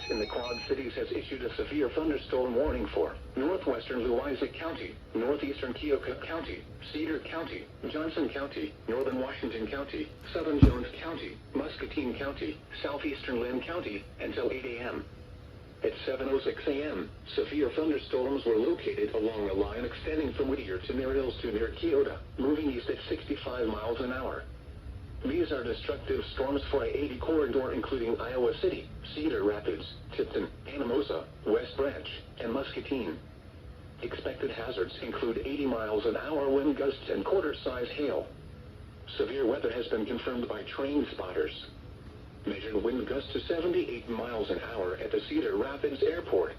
in the Quad Cities has issued a severe thunderstorm warning for northwestern Louisa County, northeastern Keokuk County, Cedar County, Johnson County, northern Washington County, southern Jones County, Muscatine County, southeastern Lynn County, until 8 a.m. At 7:06 a.m., severe thunderstorms were located along a line extending from Whittier to Near Hills to near Keota, moving east at 65 miles an hour. These are destructive storms for I-80 corridor including Iowa City, Cedar Rapids, Tipton, Anamosa, West Branch, and Muscatine. Expected hazards include 80 miles an hour wind gusts and quarter-size hail. Severe weather has been confirmed by train spotters. Measured wind gusts to 78 miles an hour at the Cedar Rapids Airport.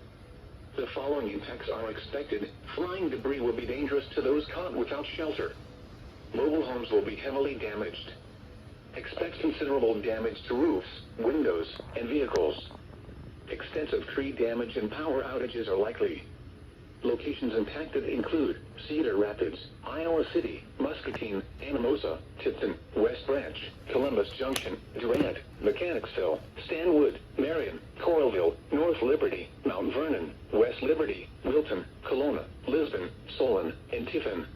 The following impacts are expected. Flying debris will be dangerous to those caught without shelter. Mobile homes will be heavily damaged. Expect considerable damage to roofs, windows, and vehicles. Extensive tree damage and power outages are likely. Locations impacted include Cedar Rapids, Iowa City, Muscatine, Anamosa, Tipton, West Branch, Columbus Junction, Durant, Mechanicsville, Stanwood, Marion, Coralville, North Liberty, Mount Vernon, West Liberty, Wilton, Kelowna, Lisbon, Solon, and Tiffin.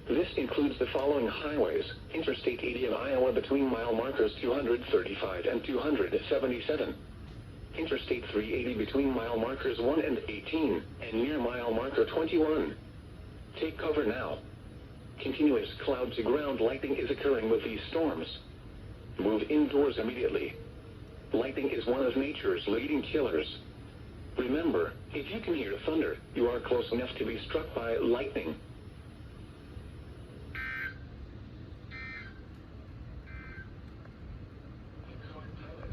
This includes the following highways: Interstate 80 in Iowa between mile markers 235 and 277. Interstate 380 between mile markers 1 and 18, and near mile marker 21. Take cover now. Continuous cloud-to-ground lightning is occurring with these storms. Move indoors immediately. Lightning is one of nature's leading killers. Remember, if you can hear thunder, you are close enough to be struck by lightning.